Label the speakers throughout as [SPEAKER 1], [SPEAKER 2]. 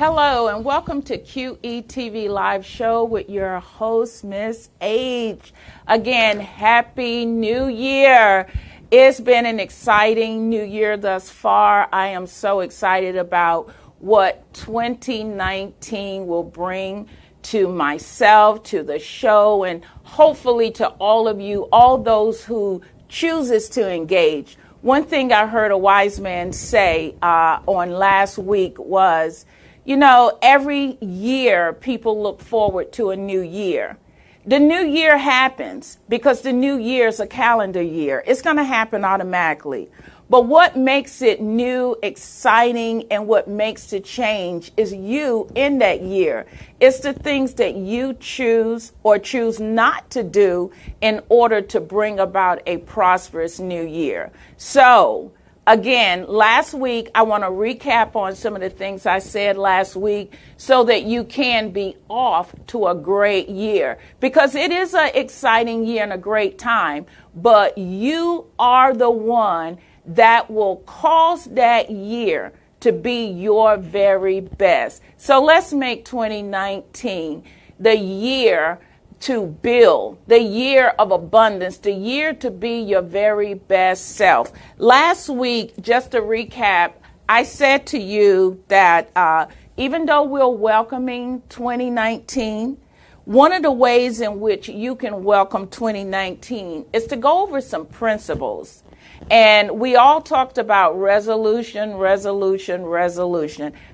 [SPEAKER 1] Hello and welcome to QETV Live Show with your host, Miss H. Again, Happy New Year. It's been an exciting new year thus far. I am so excited about what 2019 will bring to myself, to the show, and hopefully to all of you, all those who chooses to engage. One thing I heard a wise man say on last week was, you know, every year people look forward to a new year. The new year happens because the new year is a calendar year. It's going to happen automatically. But what makes it new, exciting, and what makes the change is you in that year. It's the things that you choose or choose not to do in order to bring about a prosperous new year. So, again, last week, I want to recap on some of the things I said last week so that you can be off to a great year, because it is an exciting year and a great time, but you are the one that will cause that year to be your very best. So let's make 2019 the year to build, the year of abundance, the year to be your very best self. Last week, just to recap, I said to you that even though we're welcoming 2019, one of the ways in which you can welcome 2019 is to go over some principles. And we all talked about resolution.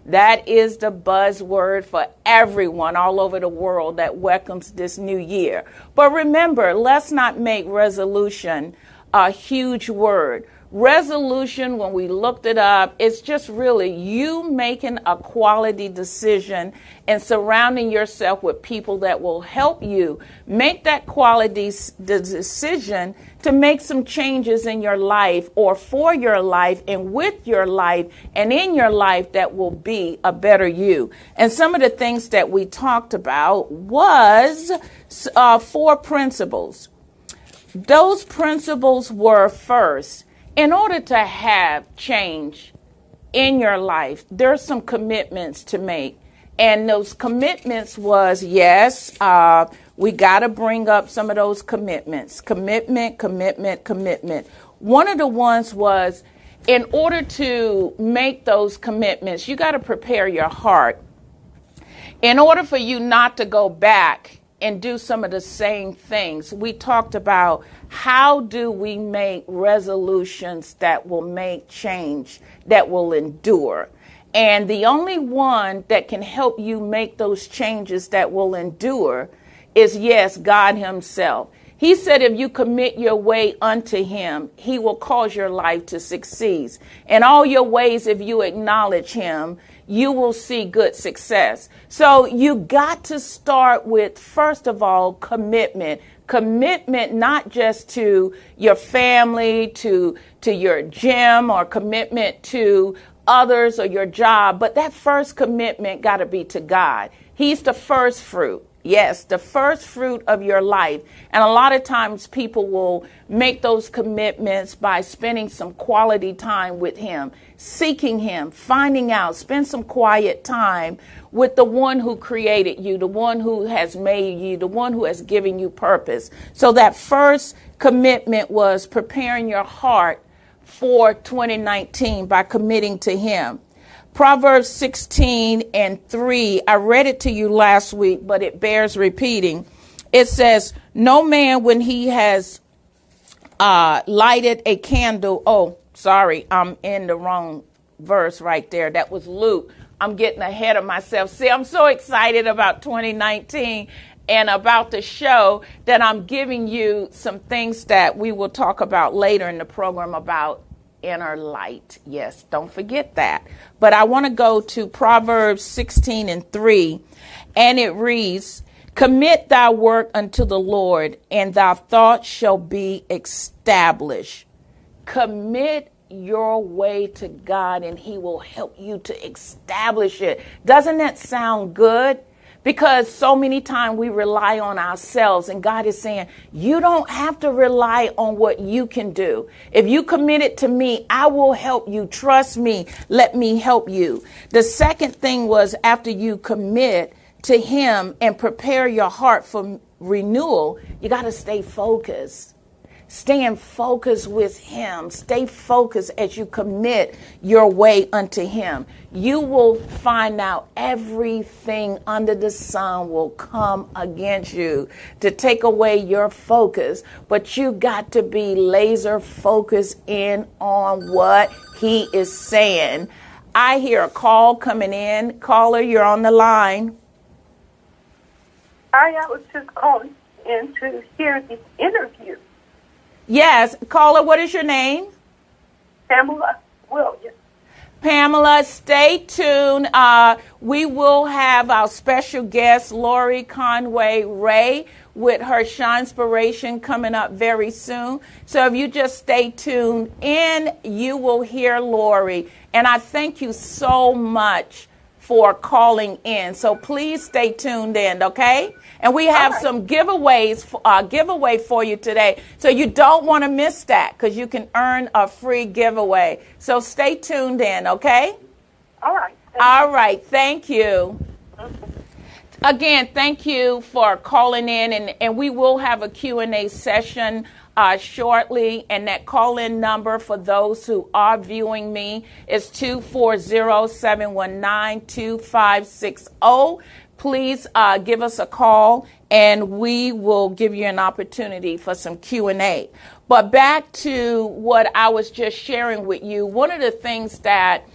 [SPEAKER 1] That is the buzzword for everyone all over the world that welcomes this new year. But remember, let's not make resolution a huge word. Resolution, when we looked it up, it's just really you making a quality decision and surrounding yourself with people that will help you make that quality decision to make some changes in your life or for your life and with your life and in your life that will be a better you. And some of the things that we talked about was 4 principles. Those principles were, first, in order to have change in your life, there's some commitments to make. And those commitments was, yes, we got to bring up some of those commitments. Commitment. One of the ones was, in order to make those commitments, you got to prepare your heart. In order for you not to go back and do some of the same things, we talked about how do we make resolutions that will make change, that will endure. And the only one that can help you make those changes that will endure is, yes, God himself. He said if you commit your way unto him, he will cause your life to succeed. In all your ways, if you acknowledge him, you will see good success. So you got to start with, first of all, commitment. Commitment not just to your family, to your gym, or commitment to others or your job, but that first commitment got to be to God. He's the first fruit. Yes, the first fruit of your life. And a lot of times people will make those commitments by spending some quality time with him, seeking him, finding out, spend some quiet time with the one who created you, the one who has made you, the one who has given you purpose. So that first commitment was preparing your heart for 2019 by committing to him. Proverbs 16:3, I read it to you last week, but it bears repeating. It says, no man when he has lighted a candle. Oh, sorry, I'm in the wrong verse right there. That was Luke. I'm getting ahead of myself. See, I'm so excited about 2019 and about the show that I'm giving you some things that we will talk about later in the program about inner light. Yes, don't forget that. But I want to go to Proverbs 16:3, and it reads, commit thy work unto the Lord, and thy thoughts shall be established. Commit your way to God, and he will help you to establish it. Doesn't that sound good? Because so many times we rely on ourselves, and God is saying, you don't have to rely on what you can do. If you commit it to me, I will help you. Trust me. Let me help you. The second thing was, after you commit to him and prepare your heart for renewal, you got to stay focused. Staying focused with him. Stay focused as you commit your way unto him. You will find out everything under the sun will come against you to take away your focus. But you got to be laser focused in on what he is saying. I hear a call coming in. Caller, you're on the line.
[SPEAKER 2] I was just calling in to hear the interview.
[SPEAKER 1] Yes, caller, what is your name?
[SPEAKER 2] Pamela Williams.
[SPEAKER 1] Pamela, stay tuned. We will have our special guest, Lori Conway Ray, with her Shinspiration coming up very soon. So if you just stay tuned in, you will hear Lori. And I thank you so much for calling in. So please stay tuned in, okay? And we have some giveaways, giveaway for you today. So you don't want to miss that, because you can earn a free giveaway. So stay tuned in, okay?
[SPEAKER 2] All right.
[SPEAKER 1] All right. Thank you. Again, thank you for calling in, and we will have a Q&A session shortly, and that call-in number for those who are viewing me is 240-719-2560. Please give us a call, and we will give you an opportunity for some Q&A. But back to what I was just sharing with you, one of the things that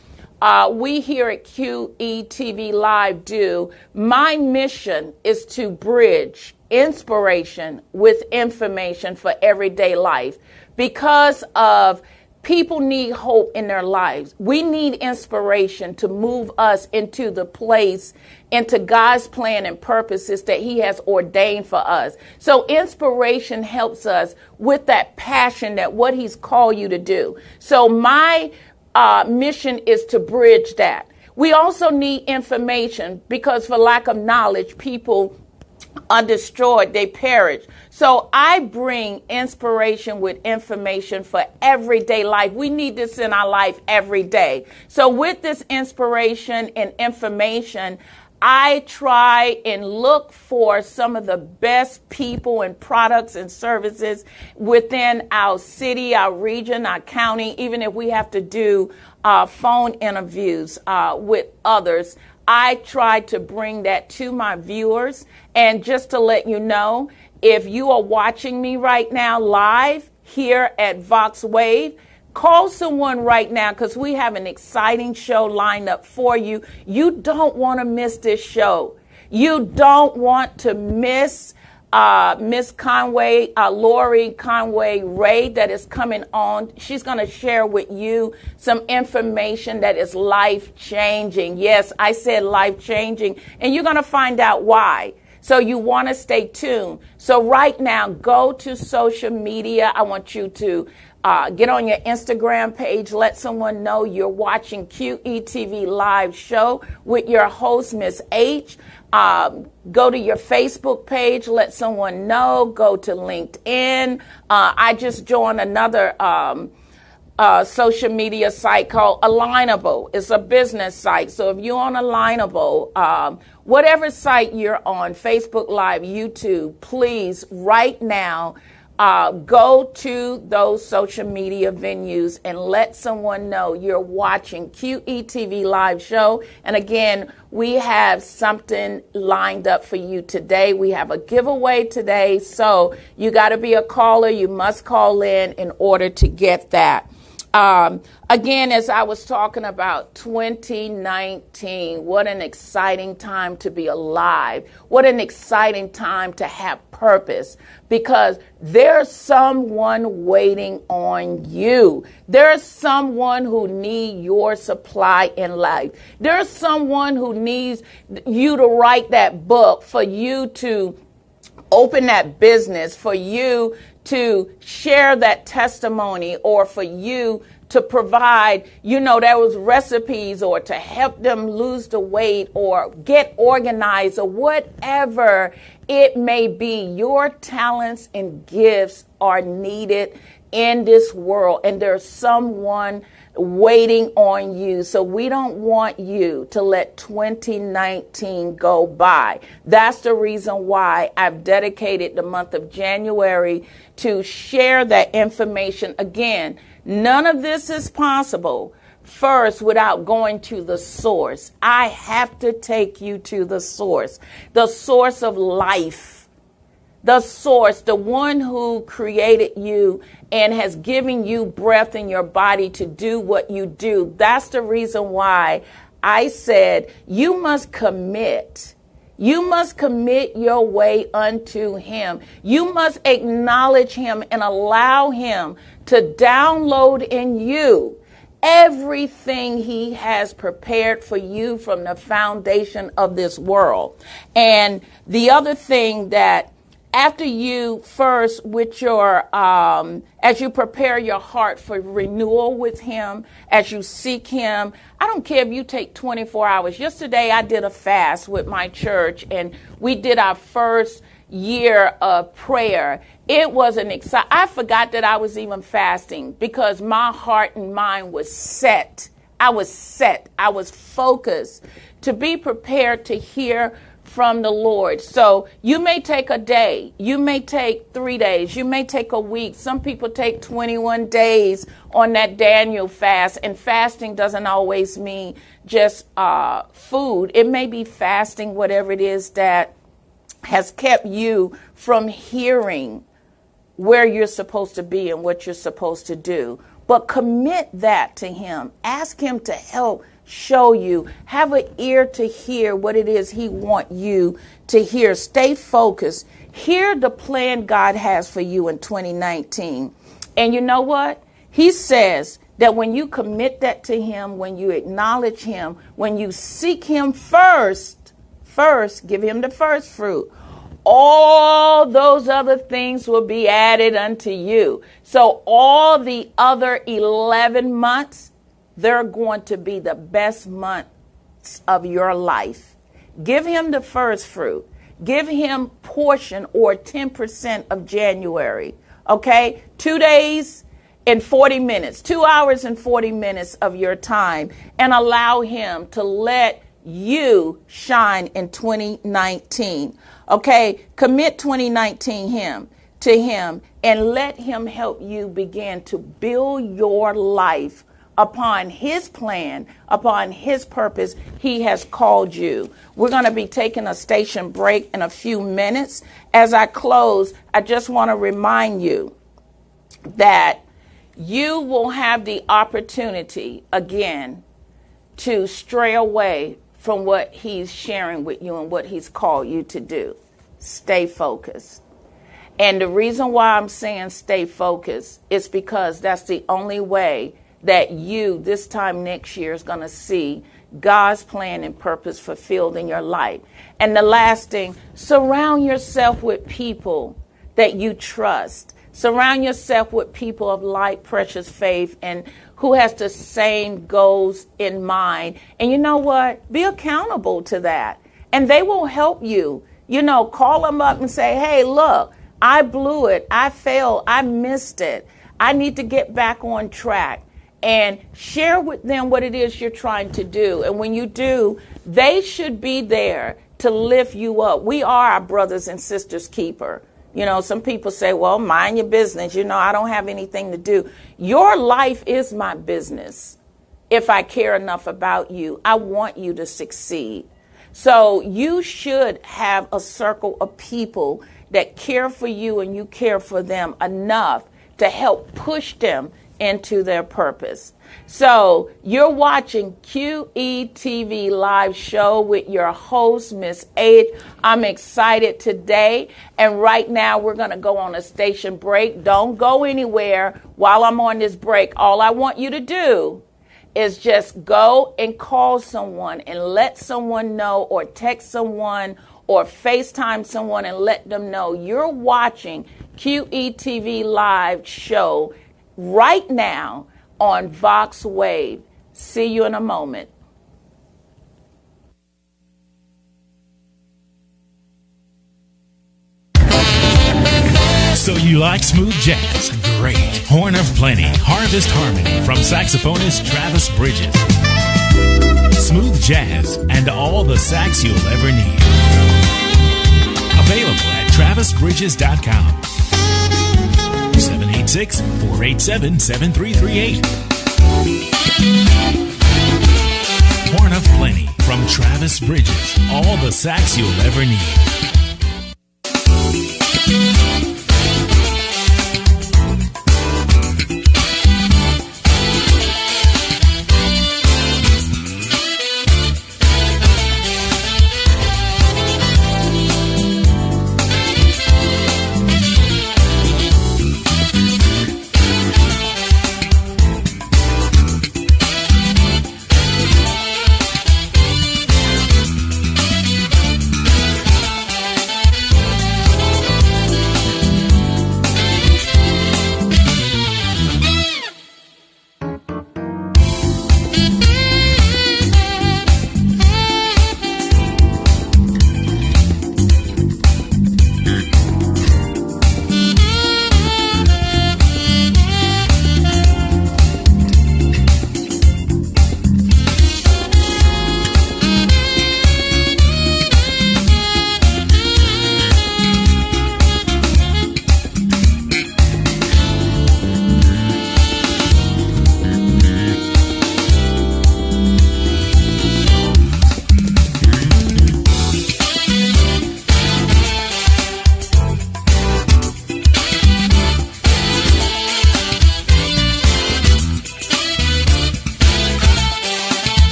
[SPEAKER 1] we here at QETV Live do, my mission is to bridge inspiration with information for everyday life. Because of people need hope in their lives. We need inspiration to move us into the place, into God's plan and purposes that he has ordained for us. So inspiration helps us with that passion, that what he's called you to do. So my mission is to bridge that. We also need information, because for lack of knowledge, people are destroyed, they perish. So I bring inspiration with information for everyday life. We need this in our life every day. So with this inspiration and information, I try and look for some of the best people and products and services within our city, our region, our county, even if we have to do phone interviews with others. I try to bring that to my viewers. And just to let you know, if you are watching me right now live here at Vox Wave, call someone right now, because we have an exciting show lined up for you. You don't want to miss this show. You don't want to miss Miss Conway, Lori Conway Ray, that is coming on. She's going to share with you some information that is life-changing. Yes, I said life-changing, and you're going to find out why. So you want to stay tuned. So right now, go to social media. I want you to get on your Instagram page. Let someone know you're watching QETV Live show with your host, Miss H. Go to your Facebook page. Let someone know. Go to LinkedIn. I just joined another social media site called Alignable. It's a business site. So if you're on Alignable, whatever site you're on, Facebook Live, YouTube, please right now go to those social media venues and let someone know you're watching QETV Live show. And again, we have something lined up for you today. We have a giveaway today. So you got to be a caller. You must call in order to get that. Again, as I was talking about 2019, what an exciting time to be alive. What an exciting time to have purpose, because there's someone waiting on you. There's someone who needs your supply in life. There's someone who needs you to write that book, for you to open that business, for you to share that testimony, or for you to provide, there was recipes, or to help them lose the weight or get organized, or whatever it may be. Your talents and gifts are needed in this world, and there's someone waiting on you. So we don't want you to let 2019 go by. That's the reason why I've dedicated the month of January to share that information. Again, none of this is possible first without going to the source. I have to take you to the source of life. The source, the one who created you and has given you breath in your body to do what you do. That's the reason why I said you must commit. You must commit your way unto him. You must acknowledge him and allow him to download in you everything he has prepared for you from the foundation of this world. And the other thing that after you first with your, as you prepare your heart for renewal with him, as you seek him, I don't care if you take 24 hours. Yesterday I did a fast with my church, and we did our first year of prayer. It was I forgot that I was even fasting, because my heart and mind was set. I was focused to be prepared to hear from the Lord. So you may take a day, you may take 3 days, you may take a week. Some people take 21 days on that Daniel fast, and fasting doesn't always mean just food. It may be fasting whatever it is that has kept you from hearing where you're supposed to be and what you're supposed to do. But commit that to him. Ask him to help show you. Have an ear to hear what it is he wants you to hear. Stay focused. Hear the plan God has for you in 2019. And you know what? He says that when you commit that to him, when you acknowledge him, when you seek him first, give him the first fruit, all those other things will be added unto you. So all the other 11 months, they're going to be the best months of your life. Give him the first fruit. Give him portion or 10% of January. Okay? 2 days and 40 minutes, 2 hours and 40 minutes of your time, and allow him to let you shine in 2019. Okay? Commit 2019 to him, and let him help you begin to build your life upon his plan, upon his purpose he has called you. We're going to be taking a station break in a few minutes. As I close, I just want to remind you that you will have the opportunity again to stray away from what he's sharing with you and what he's called you to do. Stay focused. And the reason why I'm saying stay focused is because that's the only way that you this time next year is going to see God's plan and purpose fulfilled in your life. And the last thing, surround yourself with people that you trust. Surround yourself with people of like precious faith and who has the same goals in mind. And you know what? Be accountable to that. And they will help you. Call them up and say, hey, look, I blew it. I failed. I missed it. I need to get back on track. And share with them what it is you're trying to do. And when you do, they should be there to lift you up. We are our brothers and sisters' keeper. Some people say, well, mind your business. I don't have anything to do. Your life is my business. If I care enough about you, I want you to succeed. So you should have a circle of people that care for you and you care for them enough to help push them into their purpose. So you're watching QETV Live show with your host, Miss H. I'm excited today. And right now we're going to go on a station break. Don't go anywhere while I'm on this break. All I want you to do is just go and call someone and let someone know, or text someone, or FaceTime someone and let them know you're watching QETV Live show right now on Vox Wave. See you in a moment.
[SPEAKER 3] So you like smooth jazz? Great. Horn of Plenty, Harvest Harmony from saxophonist Travis Bridges. Smooth jazz and all the sax you'll ever need. Available at travisbridges.com. 786-487-7338. Horn of Plenty from Travis Bridges. All the sax you'll ever need.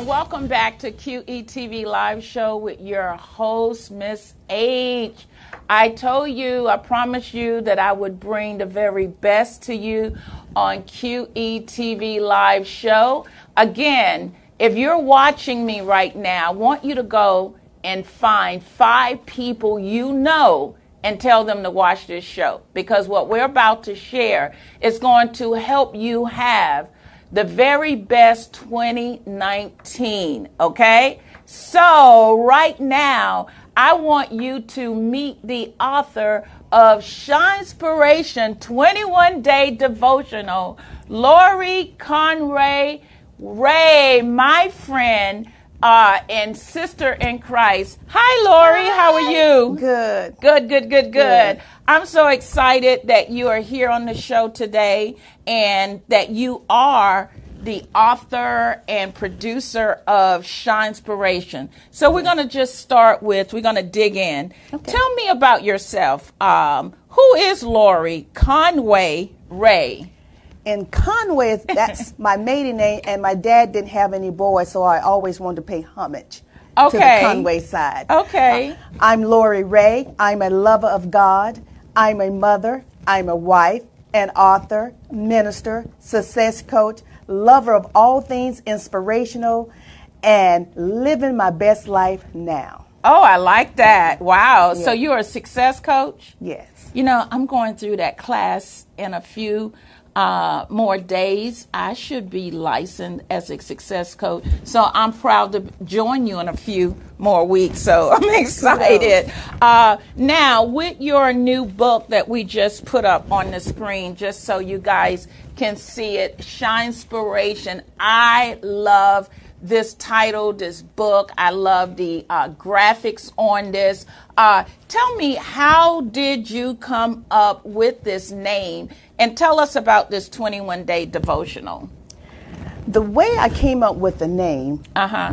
[SPEAKER 1] Welcome back to QETV Live Show with your host, Miss H. I promised you that I would bring the very best to you on QETV Live Show. Again, if you're watching me right now, I want you to go and find 5 people you know and tell them to watch this show, because what we're about to share is going to help you have the very best 2019, okay? So right now, I want you to meet the author of Shinespiration 21-Day Devotional, Lori Conray. Ray, my friend and sister in Christ. Hi, Lori. How are you?
[SPEAKER 4] Good.
[SPEAKER 1] Good. I'm so excited that you are here on the show today and that you are the author and producer of Shinespiration. So we're going to just start with, we're going to dig in.
[SPEAKER 4] Okay.
[SPEAKER 1] Tell me about yourself. Who is Lori Conway Ray?
[SPEAKER 4] And Conway, that's my maiden name, and my dad didn't have any boys, so I always wanted to pay homage to the Conway side.
[SPEAKER 1] Okay.
[SPEAKER 4] I'm Lori Ray. I'm a lover of God. I'm a mother. I'm a wife, an author, minister, success coach, lover of all things inspirational, and living my best life now.
[SPEAKER 1] Oh, I like that. Wow.
[SPEAKER 4] Yeah.
[SPEAKER 1] So you're a success coach?
[SPEAKER 4] Yes.
[SPEAKER 1] You know, I'm going through that class in a few more days. I should be licensed as a success coach. So I'm proud to join you in a few more weeks. So I'm excited. Now, with your new book that we just put up on the screen, just so you guys can see it, Shinespiration. I love this title, this book. I love the graphics on this. Tell me, how did you come up with this name? And tell us about this 21-day devotional.
[SPEAKER 4] The way I came up with the name, I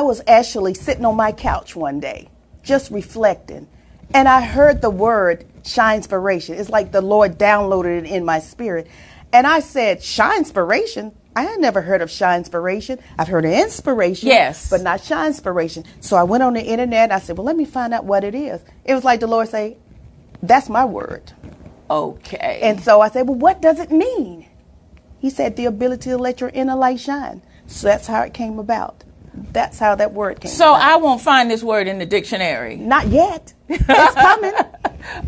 [SPEAKER 4] was actually sitting on my couch one day, just reflecting. And I heard the word Shinespiration. It's like the Lord downloaded it in my spirit. And I said, Shinespiration? I had never heard of Shinespiration. I've heard of inspiration,
[SPEAKER 1] yes,
[SPEAKER 4] but not Shinespiration. So I went on the internet and I said, well, let me find out what it is. It was like the Lord say, that's my word.
[SPEAKER 1] Okay.
[SPEAKER 4] And so I said, well, what does it mean? He said, the ability to let your inner light shine. So that's how it came about. That's how that word came about.
[SPEAKER 1] So I won't find this word in the dictionary.
[SPEAKER 4] Not yet. It's coming.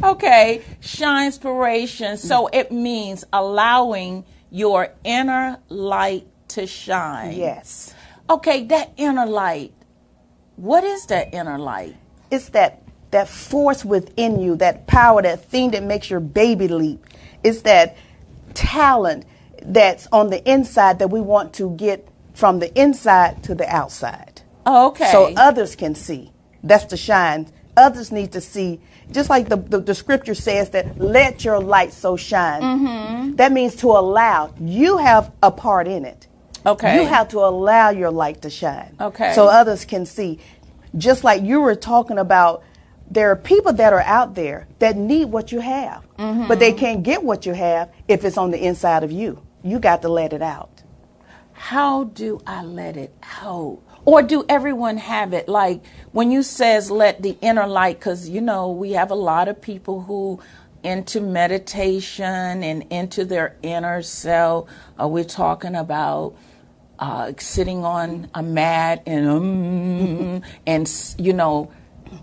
[SPEAKER 1] Okay. Shinespiration. So it means allowing your inner light to shine.
[SPEAKER 4] Yes.
[SPEAKER 1] Okay, that inner light. What is that inner light?
[SPEAKER 4] It's that force within you, that power, that thing that makes your baby leap. It's that talent that's on the inside that we want to get from the inside to the outside.
[SPEAKER 1] Okay.
[SPEAKER 4] So others can see. That's the shine. Others need to see. Just like the scripture says that let your light so shine. Mm-hmm. That means to allow. You have a part in it.
[SPEAKER 1] Okay.
[SPEAKER 4] You have to allow your light to shine.
[SPEAKER 1] Okay.
[SPEAKER 4] So others can see. Just like you were talking about, there are people that are out there that need what you have, but they can't get what you have if it's on the inside of you. You got to let it out.
[SPEAKER 1] How do I let it out? Or do everyone have it? Like when you says let the inner light, because, you know, we have a lot of people who into meditation and into their inner self. We're talking about sitting on a mat and you know,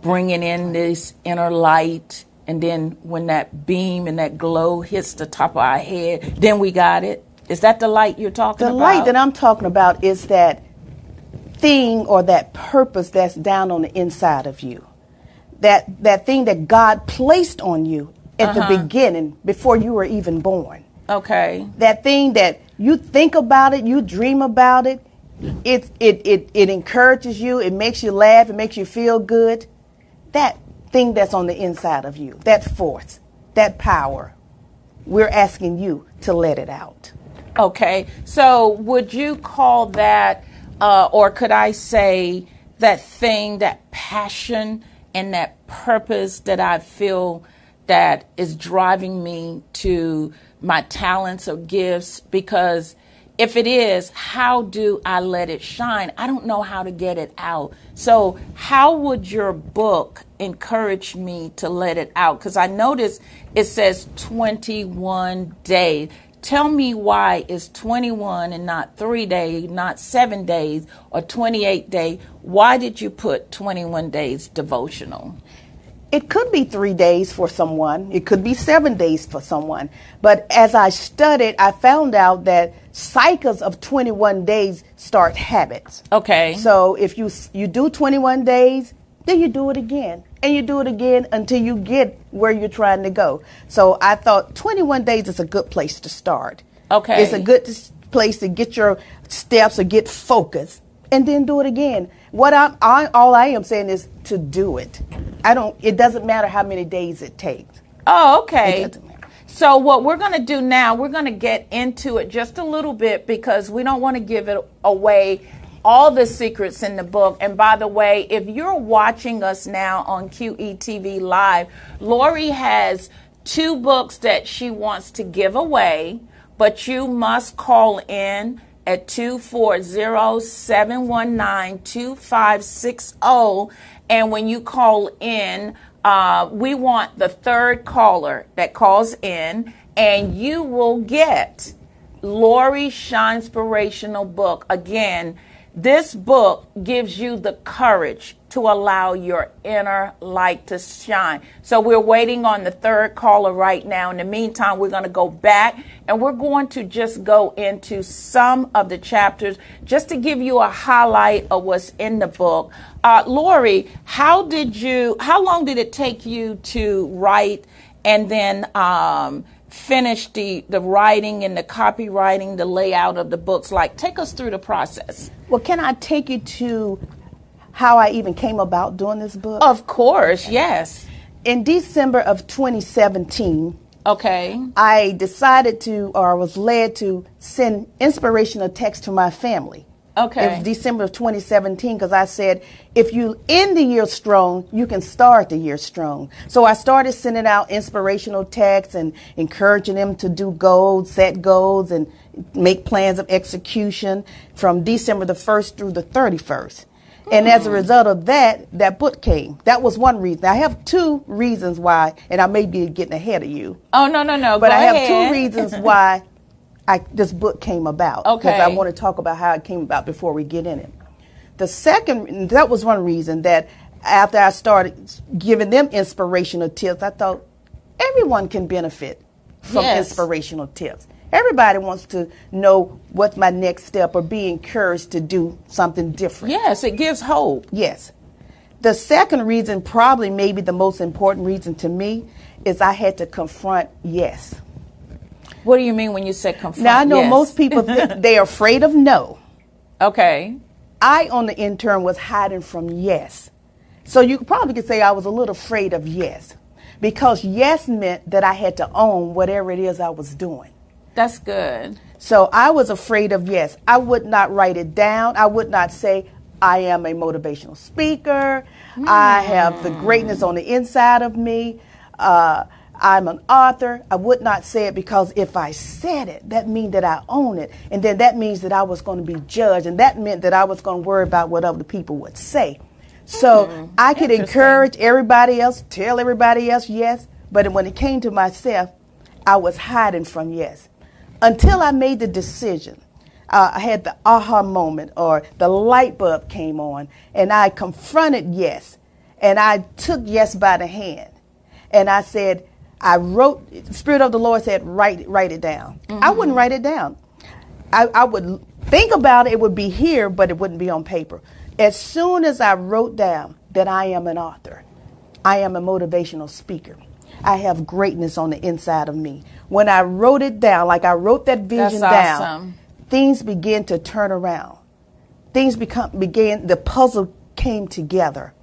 [SPEAKER 1] bringing in this inner light. And then when that beam and that glow hits the top of our head, then we got it. Is that the light you're talking about?
[SPEAKER 4] The light that I'm talking about is that thing or that purpose that's down on the inside of you. That thing that God placed on you at the beginning before you were even born.
[SPEAKER 1] Okay.
[SPEAKER 4] That thing that you think about it, you dream about it, it encourages you, it makes you laugh, it makes you feel good. That thing that's on the inside of you, that force, that power, we're asking you to let it out.
[SPEAKER 1] Okay. So would you call that, or could I say that thing, that passion and that purpose that I feel that is driving me to my talents or gifts? Because if it is, how do I let it shine? I don't know how to get it out. So how would your book encourage me to let it out? Because I noticed it says 21 days. Tell me why it's 21 and not 3 days, not 7 days or 28 days. Why did you put 21 days devotional?
[SPEAKER 4] It could be 3 days for someone. It could be 7 days for someone. But as I studied, I found out that cycles of 21 days start habits.
[SPEAKER 1] Okay.
[SPEAKER 4] So if you do 21 days, then you do it again. And you do it again until you get where you're trying to go. So I thought 21 days is a good place to start.
[SPEAKER 1] Okay.
[SPEAKER 4] It's a good place to get your steps or get focused, and then do it again. All I am saying is to do it. It doesn't matter how many days it takes.
[SPEAKER 1] Oh, okay.
[SPEAKER 4] It doesn't matter.
[SPEAKER 1] So what we're going to do now, we're going to get into it just a little bit because we don't want to give it away, all the secrets in the book. And by the way, if you're watching us now on QETV Live, Lori has 2 books that she wants to give away, but you must call in at 240-719-2560. And when you call in, we want the 3rd caller that calls in, and you will get Lori Shinespirational book. Again, this book gives you the courage to allow your inner light to shine. So we're waiting on the 3rd caller right now. In the meantime, we're going to go back and we're going to just go into some of the chapters just to give you a highlight of what's in the book. Lori, how long did it take you to write and then finish the writing and the copywriting, the layout of the books? Like, take us through the process.
[SPEAKER 4] Well, can I take you to how I even came about doing this book?
[SPEAKER 1] Of course, yes.
[SPEAKER 4] In December of 2017,
[SPEAKER 1] okay,
[SPEAKER 4] I decided to, or was led to, send inspirational text to my family.
[SPEAKER 1] Okay.
[SPEAKER 4] It was December of 2017 because I said, if you end the year strong, you can start the year strong. So I started sending out inspirational texts and encouraging them to do goals, set goals, and make plans of execution from December the 1st through the 31st. And as a result of that, that book came. That was one reason. I have 2 reasons why, and I may be getting ahead of you.
[SPEAKER 1] Oh, no.
[SPEAKER 4] But
[SPEAKER 1] Go
[SPEAKER 4] I
[SPEAKER 1] ahead.
[SPEAKER 4] have 2 reasons why this book came about.
[SPEAKER 1] Okay.
[SPEAKER 4] Because I want to talk about how it came about before we get in it. The second, that was one reason that after I started giving them inspirational tips, I thought everyone can benefit from inspirational tips. Everybody wants to know what's my next step or be encouraged to do something different.
[SPEAKER 1] Yes, it gives hope.
[SPEAKER 4] Yes. The second reason, probably maybe the most important reason to me, is I had to confront yes.
[SPEAKER 1] What do you mean when you say confront?
[SPEAKER 4] Now, I know
[SPEAKER 1] yes?
[SPEAKER 4] most people, they're afraid of no.
[SPEAKER 1] Okay.
[SPEAKER 4] I, on the intern, was hiding from yes. So you probably could say I was a little afraid of yes. Because yes meant that I had to own whatever it is I was doing.
[SPEAKER 1] That's good.
[SPEAKER 4] So I was afraid of yes. I would not write it down. I would not say, I am a motivational speaker. I have the greatness on the inside of me. I'm an author. I would not say it because if I said it, that means that I own it. And then that means that I was going to be judged. And that meant that I was going to worry about what other people would say. So I could encourage everybody else, tell everybody else yes. But when it came to myself, I was hiding from yes. Until I made the decision. I had the aha moment, or the light bulb came on, and I confronted yes. And I took yes by the hand. And I said, I wrote, the Spirit of the Lord said, write it down. I wouldn't write it down. I would think about it, it would be here, but it wouldn't be on paper. As soon as I wrote down that I am an author, I am a motivational speaker, I have greatness on the inside of me. When I wrote it down, like I wrote that vision down,
[SPEAKER 1] awesome.
[SPEAKER 4] Things began to turn around. The puzzle came together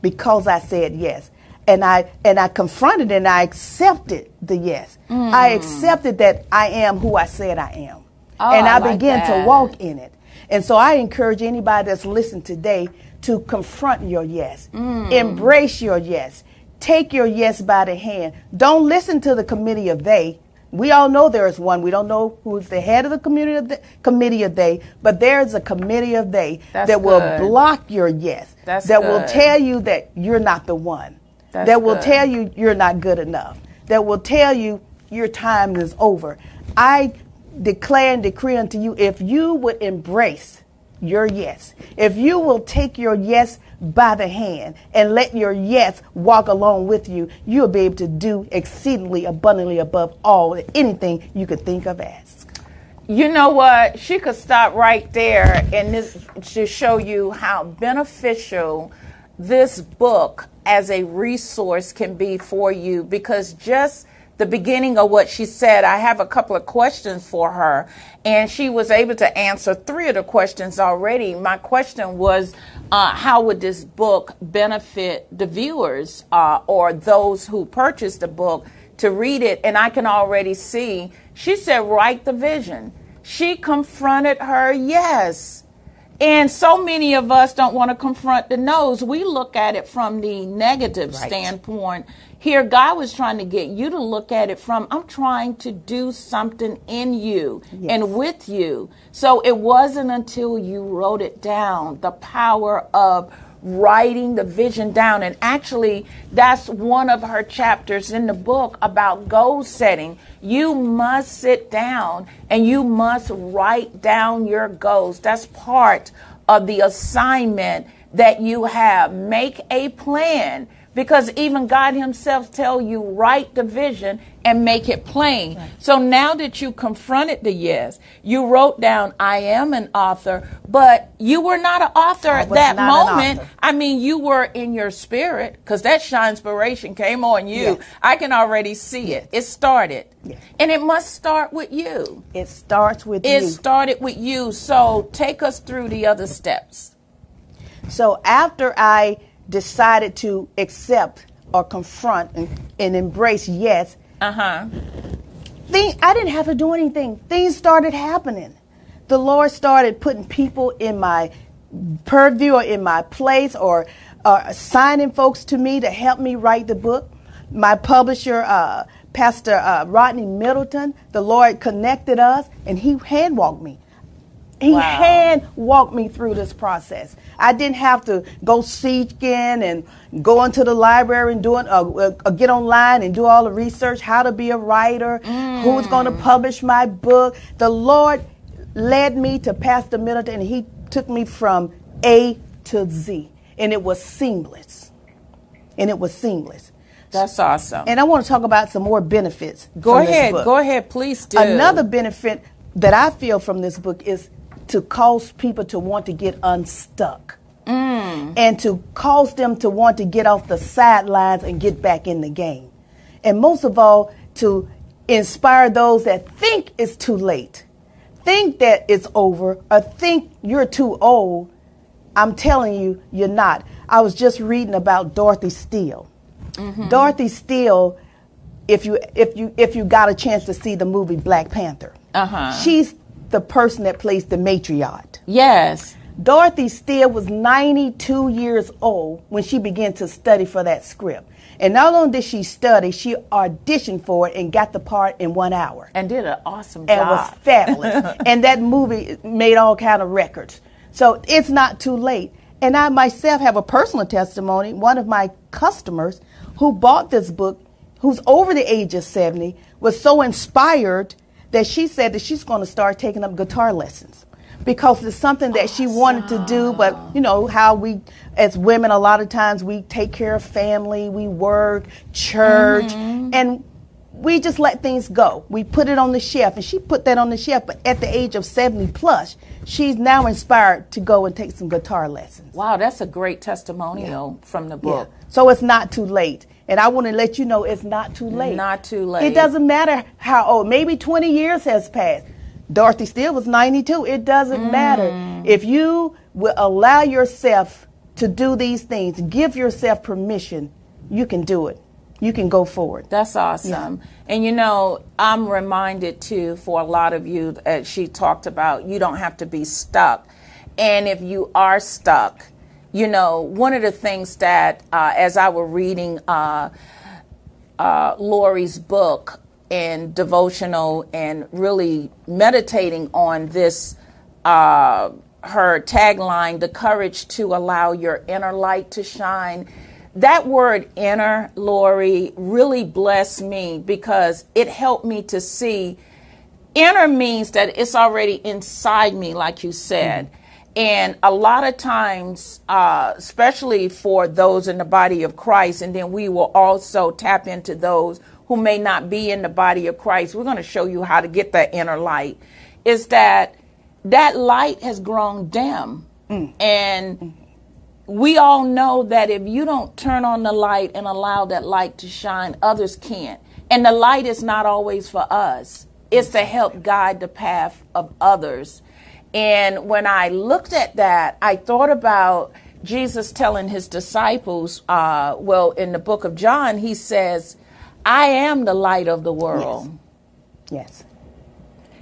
[SPEAKER 4] because I said yes. And I confronted and I accepted the yes. I accepted that I am who I said I am. And I began to walk in it. And so I encourage anybody that's listening today to confront your yes. Embrace your yes. Take your yes by the hand. Don't listen to the committee of they. We all know there is one. We don't know who's the head of the committee of they, but there is a committee of they that will block your yes. That will tell you that you're not the one. That will tell you you're not good enough. That will tell you your time is over. I declare and decree unto you, if you would embrace your yes, if you will take your yes by the hand and let your yes walk along with you, you'll be able to do exceedingly abundantly above all anything you could think of ask.
[SPEAKER 1] You know what? She could stop right there and this to show you how beneficial this book as a resource can be for you, because just the beginning of what she said, I have a couple of questions for her, and she was able to answer 3 of the questions already. My question was, how would this book benefit the viewers or those who purchase the book to read it? And I can already see, she said, write the vision. She confronted her yes. And so many of us don't want to confront the no's. We look at it from the negative standpoint. Here, God was trying to get you to look at it from, I'm trying to do something in you and with you. So it wasn't until you wrote it down, the power of writing the vision down. And actually, that's one of her chapters in the book about goal setting. You must sit down and you must write down your goals. That's part of the assignment that you have. Make a plan, because even God himself tell you, write the vision and make it plain. Right. So now that you confronted the yes, you wrote down, I am an author, but you were not an author at that moment. I mean, you were in your spirit, because that Shinespiration came on you. Yes. I can already see it. It started. Yes. And it must start with you.
[SPEAKER 4] It starts with you.
[SPEAKER 1] It started with you. So take us through the other steps.
[SPEAKER 4] So after I decided to accept or confront and embrace yes, I didn't have to do anything. Things started happening. The Lord started putting people in my purview or in my place, or assigning folks to me to help me write the book. My publisher, Pastor Rodney Middleton, the Lord connected us, and he hand-walked me. He hand-walked me through this process. I didn't have to go seeking and go into the library and get online and do all the research, how to be a writer, who's going to publish my book. The Lord led me to Pastor Middleton, and he took me from A to Z, and it was seamless.
[SPEAKER 1] That's awesome.
[SPEAKER 4] And I want to talk about some more benefits.
[SPEAKER 1] Go ahead, please do.
[SPEAKER 4] Another benefit that I feel from this book is to cause people to want to get unstuck, and to cause them to want to get off the sidelines and get back in the game. And most of all, to inspire those that think it's too late, think that it's over, or think you're too old. I'm telling you, you're not. I was just reading about Dorothy Steele. Dorothy Steele, if you got a chance to see the movie Black Panther, she's the person that plays the matriarch.
[SPEAKER 1] Yes.
[SPEAKER 4] Dorothy Steele was 92 years old when she began to study for that script. And not only did she study, she auditioned for it and got the part in 1 hour.
[SPEAKER 1] And did an awesome job.
[SPEAKER 4] And was fabulous. And that movie made all kind of records. So it's not too late. And I myself have a personal testimony. One of my customers who bought this book, who's over the age of 70, was so inspired that she said that she's going to start taking up guitar lessons, because it's something that she wanted to do. But you know how we, as women, a lot of times we take care of family, we work, church, and we just let things go. We put it on the shelf, and she put that on the shelf. But at the age of 70 plus, she's now inspired to go and take some guitar lessons.
[SPEAKER 1] Wow, that's a great testimonial from the book.
[SPEAKER 4] Yeah. So it's not too late. And I want to let you know it's not too late.
[SPEAKER 1] Not too late.
[SPEAKER 4] It doesn't matter how old. Maybe 20 years has passed. Dorothy Steele was 92. It doesn't matter. If you will allow yourself to do these things, give yourself permission, you can do it. You can go forward.
[SPEAKER 1] That's awesome. Yeah. And you know, I'm reminded too, for a lot of you, as she talked about, you don't have to be stuck. And if you are stuck, you know, one of the things that, as I was reading Lori's book and devotional and really meditating on this, her tagline, the courage to allow your inner light to shine. That word inner, Lori, really blessed me, because it helped me to see inner means that it's already inside me, like you said. And a lot of times, especially for those in the body of Christ, and then we will also tap into those who may not be in the body of Christ. We're going to show you how to get that inner light. Is that light has grown dim. And we all know that if you don't turn on the light and allow that light to shine, others can't. And the light is not always for us. It's to help guide the path of others. And when I looked at that, I thought about Jesus telling his disciples, in the book of John, he says, I am the light of the world.
[SPEAKER 4] Yes.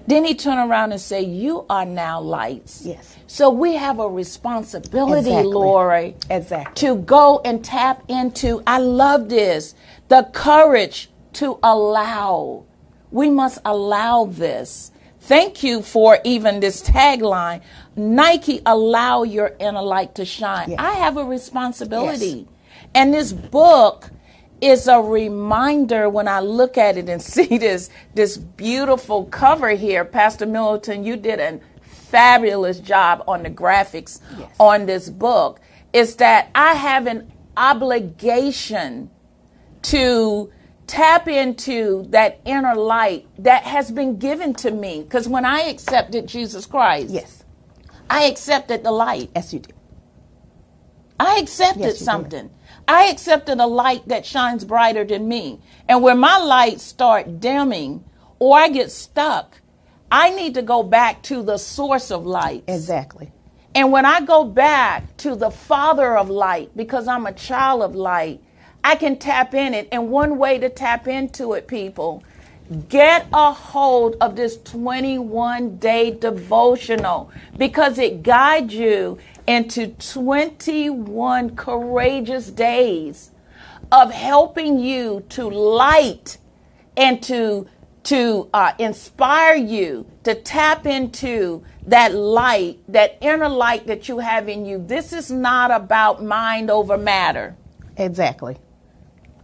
[SPEAKER 1] Then he turned around and said, you are now lights.
[SPEAKER 4] Yes.
[SPEAKER 1] So we have a responsibility,
[SPEAKER 4] Exactly.
[SPEAKER 1] Lori,
[SPEAKER 4] Exactly.
[SPEAKER 1] to go and tap into, I love this, the courage to allow. We must allow this. Thank you for even this tagline, Nike, allow your inner light to shine.
[SPEAKER 4] Yes.
[SPEAKER 1] I have a responsibility.
[SPEAKER 4] Yes.
[SPEAKER 1] And this book is a reminder when I look at it and see this beautiful cover here. Pastor Middleton, you did a fabulous job on the graphics
[SPEAKER 4] Yes.
[SPEAKER 1] on this book. Is that I have an obligation to tap into that inner light that has been given to me. Because when I accepted Jesus Christ,
[SPEAKER 4] Yes.
[SPEAKER 1] I accepted the light.
[SPEAKER 4] Yes, you did.
[SPEAKER 1] I accepted
[SPEAKER 4] Yes, you
[SPEAKER 1] something. I accepted a light that shines brighter than me. And when my lights start dimming or I get stuck, I need to go back to the source of light.
[SPEAKER 4] Exactly.
[SPEAKER 1] And when I go back to the Father of light, because I'm a child of light, I can tap in it. And one way to tap into it, people, get a hold of this 21-day devotional, because it guides you into 21 courageous days of helping you to light and to inspire you to tap into that light, that inner light that you have in you. This is not about mind over matter.
[SPEAKER 4] Exactly.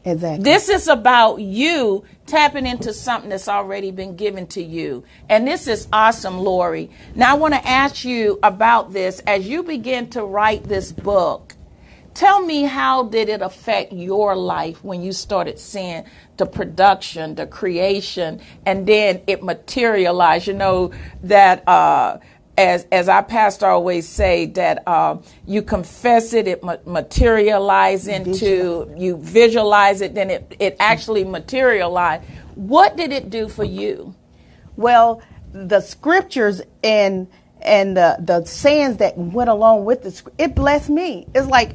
[SPEAKER 4] Exactly.
[SPEAKER 1] This is about you tapping into something that's already been given to you. And this is awesome, Lori. Now I want to ask you about this. As you begin to write this book, tell me, how did it affect your life when you started seeing the production, the creation, and then it materialized? You know that as our pastor always say, that you confess it, it materialize into, you visualize it, then it actually materialized. What did it do for you?
[SPEAKER 4] Well, the scriptures and the sayings that went along with it blessed me. It's like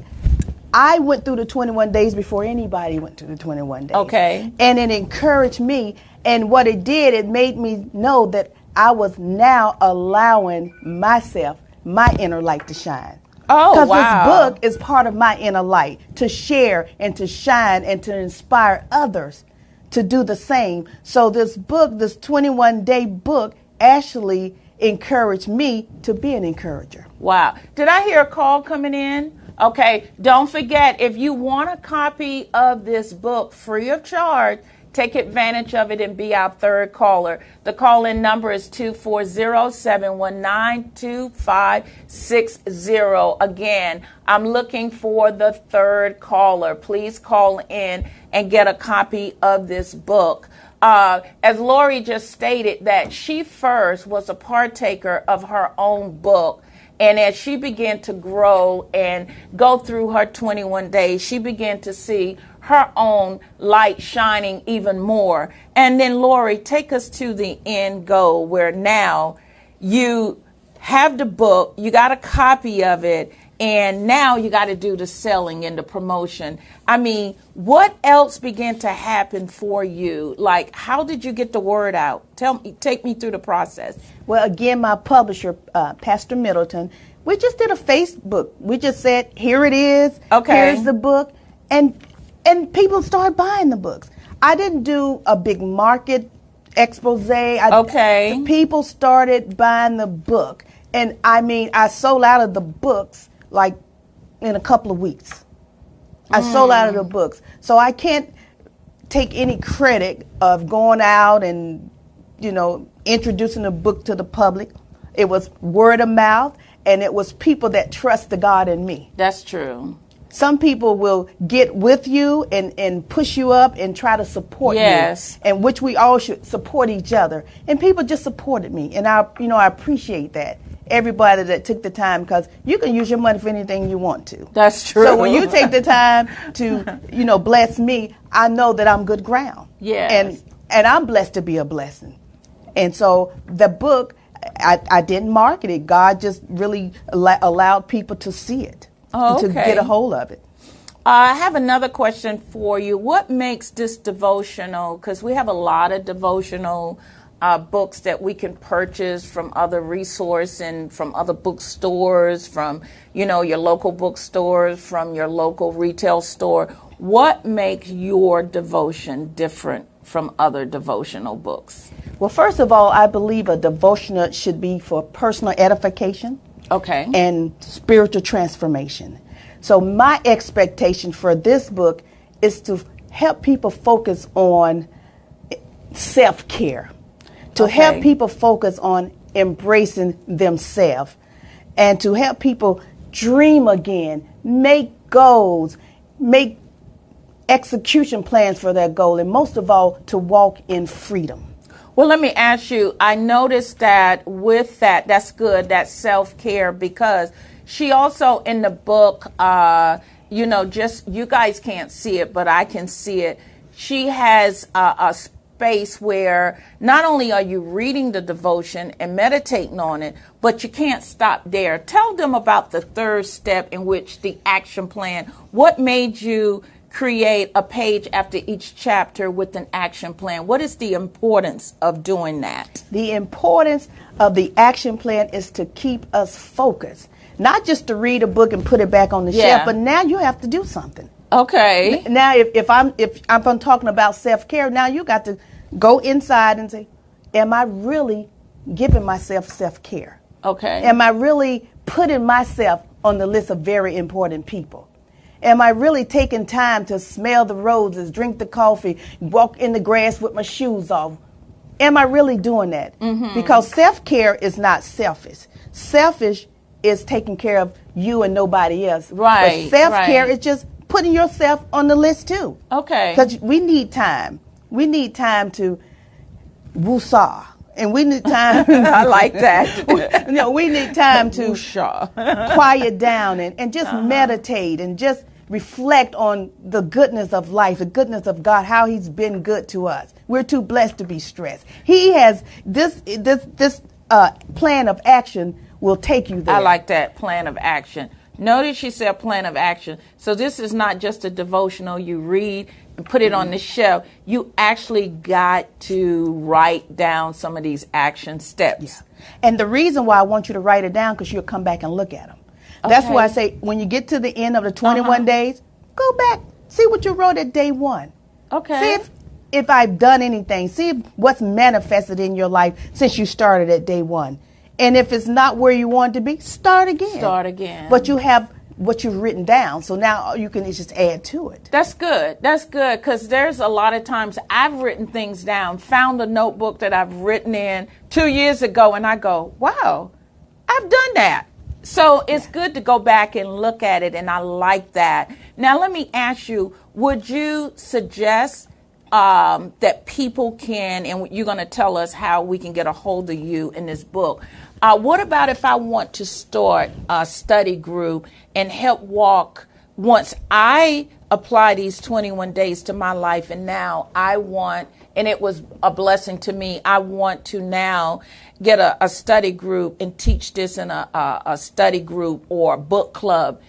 [SPEAKER 4] I went through the 21 days before anybody went through the 21 days.
[SPEAKER 1] Okay.
[SPEAKER 4] And it encouraged me. And what it did, it made me know that I was now allowing myself, my inner light to shine.
[SPEAKER 1] Oh,
[SPEAKER 4] because
[SPEAKER 1] wow.
[SPEAKER 4] this book is part of my inner light to share and to shine and to inspire others to do the same. So this book, this 21-day book, actually encouraged me to be an encourager.
[SPEAKER 1] Wow. Did I hear a call coming in? Okay. Don't forget, if you want a copy of this book free of charge, take advantage of it and be our third caller. The call-in number is 240-719-2560. Again, I'm looking for the third caller. Please call in and get a copy of this book. As Lori just stated, that she first was a partaker of her own book. And as she began to grow and go through her 21 days, she began to see her own light shining even more. And then, Lori, take us to the end goal, where now you have the book, you got a copy of it, and now you got to do the selling and the promotion. I mean, what else began to happen for you? Like, how did you get the word out? Take me through the process.
[SPEAKER 4] Well, again, my publisher, Pastor Middleton, we just did a Facebook. We just said, here it is.
[SPEAKER 1] Okay.
[SPEAKER 4] Here's the book. And people started buying the books. I didn't do a big market expose.
[SPEAKER 1] Okay.
[SPEAKER 4] People started buying the book. And I mean, I sold out of the books like in a couple of weeks. I sold out of the books. So I can't take any credit of going out and, introducing the book to the public. It was word of mouth, and it was people that trust the God in me.
[SPEAKER 1] That's true.
[SPEAKER 4] Some people will get with you and push you up and try to support you. And which we all should support each other. And people just supported me. And I appreciate that. Everybody that took the time, because you can use your money for anything you want to.
[SPEAKER 1] That's true.
[SPEAKER 4] So when you take the time to, bless me, I know that I'm good ground.
[SPEAKER 1] Yes.
[SPEAKER 4] And I'm blessed to be a blessing. And so the book, I didn't market it. God just really allowed people to see it, and to get a hold of it.
[SPEAKER 1] I have another question for you. What makes this devotional, because we have a lot of devotional books that we can purchase from other resources and from other bookstores, from, your local bookstores, from your local retail store. What makes your devotion different from other devotional books?
[SPEAKER 4] Well, first of all, I believe a devotional should be for personal edification.
[SPEAKER 1] Okay.
[SPEAKER 4] And spiritual transformation. So my expectation for this book is to help people focus on self-care, to help people focus on embracing themselves, and to help people dream again, make goals, make execution plans for their goal, and most of all, to walk in freedom.
[SPEAKER 1] Well, let me ask you, I noticed that with that's good, that self-care, because she also in the book, just, you guys can't see it, but I can see it. She has a space where not only are you reading the devotion and meditating on it, but you can't stop there. Tell them about the third step, in which the action plan. What made you create a page after each chapter with an action plan? What is the importance of doing that?
[SPEAKER 4] The importance of the action plan is to keep us focused. Not just to read a book and put it back on the shelf, but now you have to do something.
[SPEAKER 1] Okay.
[SPEAKER 4] Now, if I'm talking about self-care, now you got to go inside and say, am I really giving myself self-care?
[SPEAKER 1] Okay.
[SPEAKER 4] Am I really putting myself on the list of very important people? Am I really taking time to smell the roses, drink the coffee, walk in the grass with my shoes off? Am I really doing that? Mm-hmm. Because self-care is not selfish. Selfish is taking care of you and nobody else.
[SPEAKER 1] Right.
[SPEAKER 4] But self-care is just putting yourself on the list too.
[SPEAKER 1] Okay.
[SPEAKER 4] Because we need time. We need time to woosah. And we need time.
[SPEAKER 1] I like that.
[SPEAKER 4] We need time to
[SPEAKER 1] woosah.
[SPEAKER 4] Quiet down and just meditate and just reflect on the goodness of life, the goodness of God, how he's been good to us. We're too blessed to be stressed. He has this plan of action will take you there.
[SPEAKER 1] I like that, plan of action. Notice she said plan of action. So this is not just a devotional you read and put it on the shelf. You actually got to write down some of these action steps.
[SPEAKER 4] Yeah. And the reason why I want you to write it down, because you'll come back and look at them. That's why I say when you get to the end of the 21 days, go back, see what you wrote at day one.
[SPEAKER 1] Okay.
[SPEAKER 4] See if I've done anything. See what's manifested in your life since you started at day one. And if it's not where you want to be, start again.
[SPEAKER 1] Start again.
[SPEAKER 4] But you have what you've written down, so now you can just add to it.
[SPEAKER 1] That's good. That's good, because there's a lot of times I've written things down, found a notebook that I've written in 2 years ago, and I go, wow, I've done that. So it's good to go back and look at it, and I like that. Now, let me ask you, would you suggest that people can, and you're going to tell us how we can get a hold of you in this book. What about if I want to start a study group and help walk, once I apply these 21 days to my life, and now I want, and it was a blessing to me, I want to now get a study group and teach this in a study group or book club.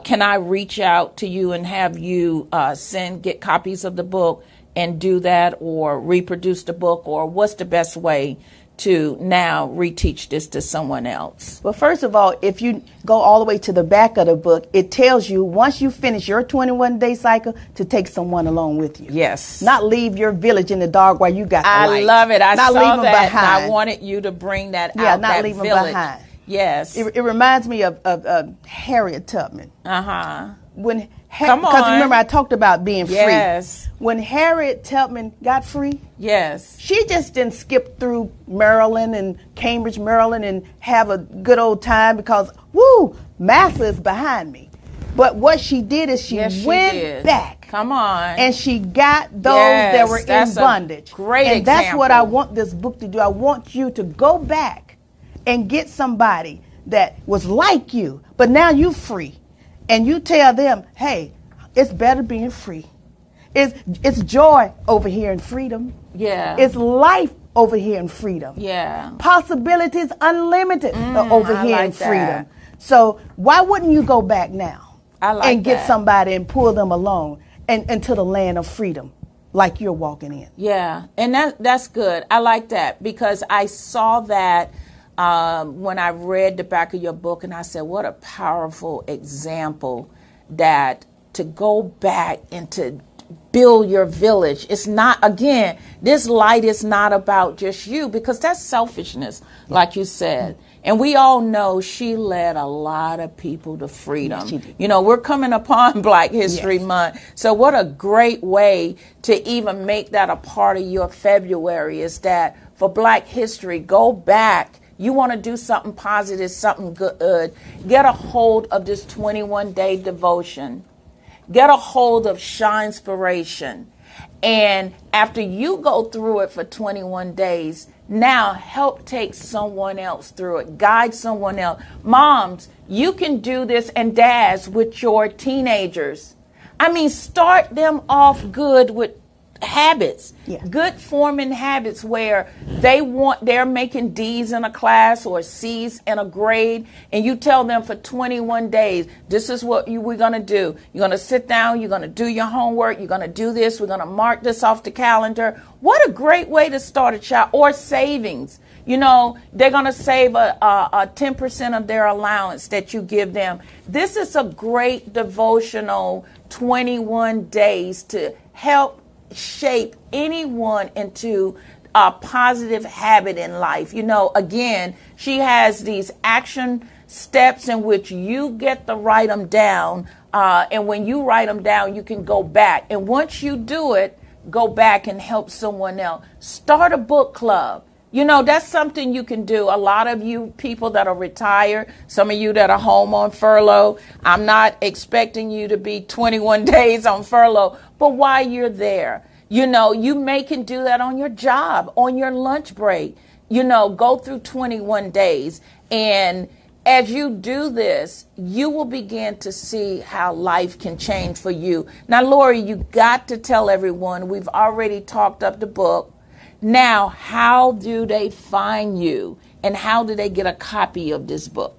[SPEAKER 1] Can I reach out to you and have you get copies of the book and do that, or reproduce the book, or what's the best way to now reteach this to someone else?
[SPEAKER 4] Well, first of all, if you go all the way to the back of the book, it tells you once you finish your 21-day cycle to take someone along with you.
[SPEAKER 1] Yes.
[SPEAKER 4] Not leave your village in the dark while you got the light.
[SPEAKER 1] I love it. I
[SPEAKER 4] not
[SPEAKER 1] saw
[SPEAKER 4] leave
[SPEAKER 1] that.
[SPEAKER 4] behind.
[SPEAKER 1] And I wanted you to bring that out.
[SPEAKER 4] Yeah, not
[SPEAKER 1] that
[SPEAKER 4] leave them
[SPEAKER 1] village.
[SPEAKER 4] behind.
[SPEAKER 1] Yes.
[SPEAKER 4] It reminds me of Harriet Tubman.
[SPEAKER 1] Uh-huh.
[SPEAKER 4] Because remember, I talked about being free.
[SPEAKER 1] Yes.
[SPEAKER 4] When Harriet Tubman got free,
[SPEAKER 1] yes,
[SPEAKER 4] she just didn't skip through Maryland and Cambridge, Maryland, and have a good old time because, woo, Massa is behind me. But what she did is she went back.
[SPEAKER 1] Come on.
[SPEAKER 4] And she got those that were in bondage.
[SPEAKER 1] Great
[SPEAKER 4] and
[SPEAKER 1] example.
[SPEAKER 4] That's what I want this book to do. I want you to go back and get somebody that was like you, but now you're free. And you tell them, hey, it's better being free. It's joy over here in freedom.
[SPEAKER 1] Yeah.
[SPEAKER 4] It's life over here in freedom.
[SPEAKER 1] Yeah.
[SPEAKER 4] Possibilities unlimited over
[SPEAKER 1] I
[SPEAKER 4] here
[SPEAKER 1] like
[SPEAKER 4] in freedom.
[SPEAKER 1] that.
[SPEAKER 4] So why wouldn't you go back now and get
[SPEAKER 1] that.
[SPEAKER 4] somebody and pull them along and into the land of freedom like you're walking in?
[SPEAKER 1] Yeah, and that's good. I like that because I saw that when I read the back of your book, and I said, what a powerful example that to go back and to build your village. It's not, again, this light is not about just you, because that's selfishness, like you said. And we all know she led a lot of people to freedom.
[SPEAKER 4] Yes, she did.
[SPEAKER 1] You know, we're coming upon Black History Month. So what a great way to even make that a part of your February is that for Black History, go back. You want to do something positive, something good. Get a hold of this 21-day devotion. Get a hold of Shinespiration. And after you go through it for 21 days, now help take someone else through it. Guide someone else. Moms, you can do this, and dads with your teenagers. I mean, start them off good with habits, good forming habits where they're making D's in a class or C's in a grade, and you tell them for 21 days, this is what we're going to do. You're going to sit down, you're going to do your homework, you're going to do this, we're going to mark this off the calendar. What a great way to start a child. Or savings. You know, they're going to save a 10% of their allowance that you give them. This is a great devotional 21 days to help shape anyone into a positive habit in life. You know, again, she has these action steps in which you get to write them down. And when you write them down, you can go back. And once you do it, go back and help someone else. Start a book club. You know, that's something you can do. A lot of you people that are retired, some of you that are home on furlough, I'm not expecting you to be 21 days on furlough, but while you're there, you know, you can do that on your job, on your lunch break, you know, go through 21 days. And as you do this, you will begin to see how life can change for you. Now, Lori, you got to tell everyone, we've already talked up the book. Now, how do they find you, and how do they get a copy of this book?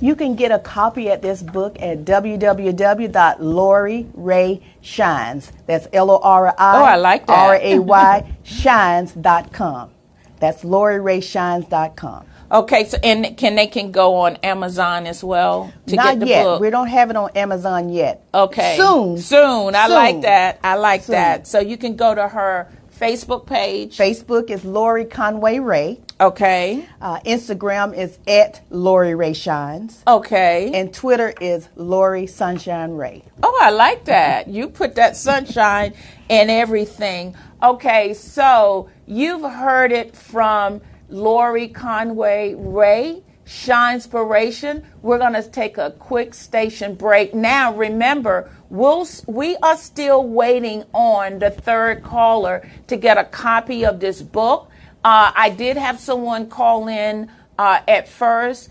[SPEAKER 4] You can get a copy of this book at www.LoriRayShines. That's Lori.
[SPEAKER 1] Oh, I like that.
[SPEAKER 4] RAY shines.com. That's LoriRayShines.com.
[SPEAKER 1] Okay, so and they can go on Amazon as well to
[SPEAKER 4] Not
[SPEAKER 1] get the
[SPEAKER 4] yet.
[SPEAKER 1] book?
[SPEAKER 4] We don't have it on Amazon yet.
[SPEAKER 1] Okay. Soon. I like that. That. So you can go to her Facebook page.
[SPEAKER 4] Facebook is Lori Conway Ray.
[SPEAKER 1] Okay.
[SPEAKER 4] Instagram is at Lori Ray Shines.
[SPEAKER 1] Okay.
[SPEAKER 4] And Twitter is Lori Sunshine Ray.
[SPEAKER 1] Oh, I like that. You put that sunshine and everything. Okay, so you've heard it from Lori Conway Ray, Shinespiration. We're going to take a quick station break. Now, remember, we are still waiting on the third caller to get a copy of this book. I did have someone call in at first.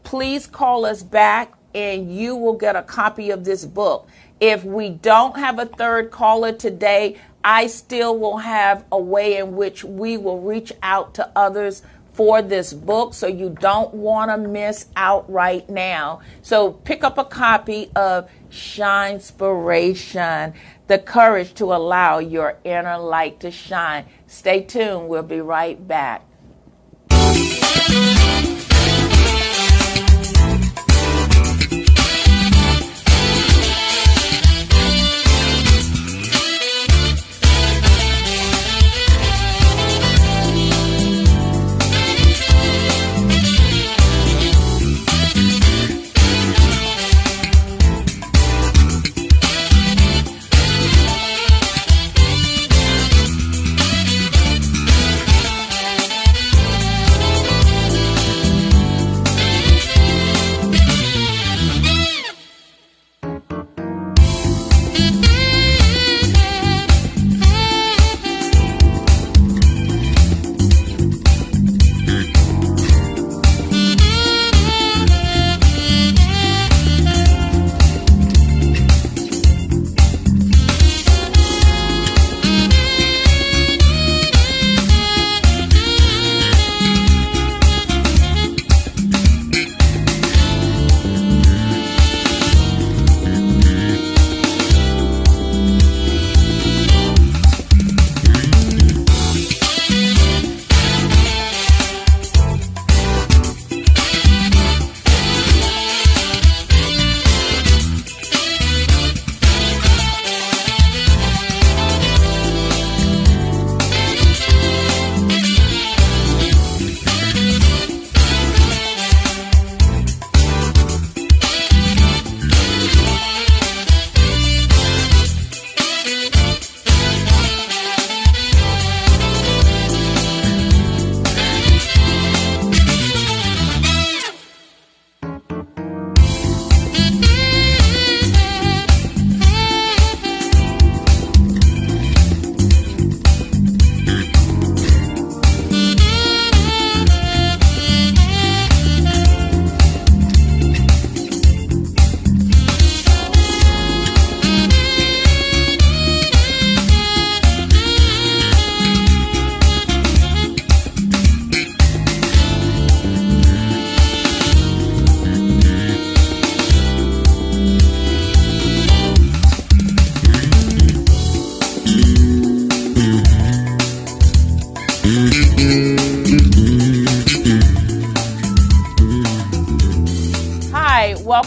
[SPEAKER 1] Please call us back and you will get a copy of this book. If we don't have a third caller today, I still will have a way in which we will reach out to others for this book, so you don't want to miss out right now. So pick up a copy of Shinespiration, the courage to allow your inner light to shine. Stay tuned. We'll be right back.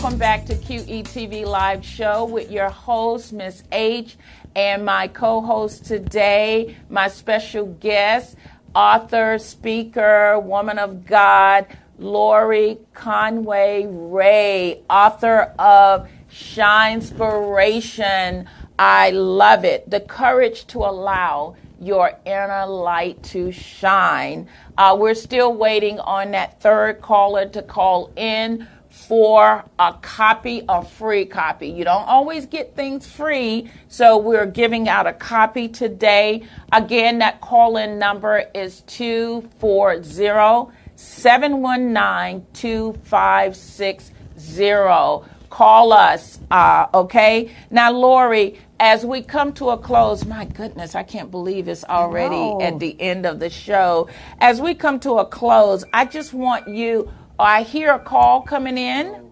[SPEAKER 1] welcome back to QETV Live Show with your host, Miss H, and my co-host today, my special guest, author, speaker, woman of God, Lori Conway Ray, author of Shinespiration. I love it. The courage to allow your inner light to shine. We're still waiting on that third caller to call in for a copy, a free copy. You don't always get things free, so we're giving out a copy today. Again, that call-in number is 240-719-2560. Call us, okay? Now, Lori, as we come to a close, my goodness, I can't believe it's already at the end of the show. As we come to a close, I just want you, I hear a call coming in.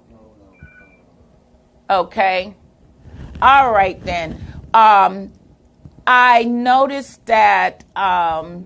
[SPEAKER 1] Okay. All right, then. I noticed that, I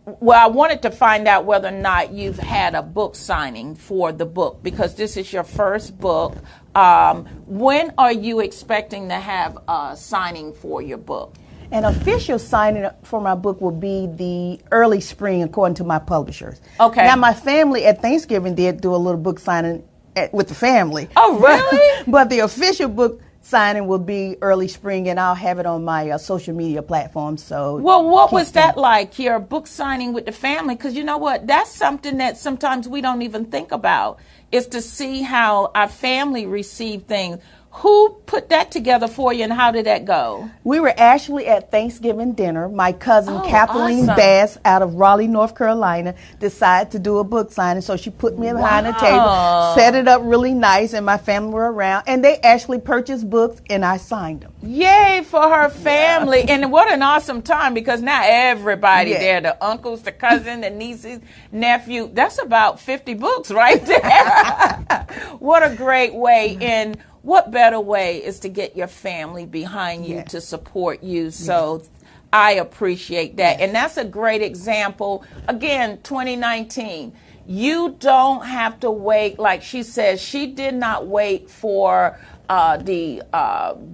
[SPEAKER 1] wanted to find out whether or not you've had a book signing for the book, because this is your first book. When are you expecting to have a signing for your book?
[SPEAKER 4] An official signing for my book will be the early spring, according to my publishers.
[SPEAKER 1] Okay.
[SPEAKER 4] Now, my family at Thanksgiving did do a little book signing with the family.
[SPEAKER 1] Oh, really?
[SPEAKER 4] But the official book signing will be early spring, and I'll have it on my social media platforms. So,
[SPEAKER 1] well, what was that like, your book signing with the family? Because you know what? That's something that sometimes we don't even think about, is to see how our family receive things. Who put that together for you, and how did that go?
[SPEAKER 4] We were actually at Thanksgiving dinner. My cousin, Kathleen
[SPEAKER 1] awesome.
[SPEAKER 4] Bass, out of Raleigh, North Carolina, decided to do a book signing. So she put me behind the table, set it up really nice, and my family were around. And they actually purchased books, and I signed them.
[SPEAKER 1] Yay for her family. Yeah. And what an awesome time, because now everybody there, the uncles, the cousin, the nieces, nephew, that's about 50 books right there. What a great way. And what better way is to get your family behind you to support you? So I appreciate that. And that's a great example. Again, 2019, you don't have to wait. Like she says, she did not wait for the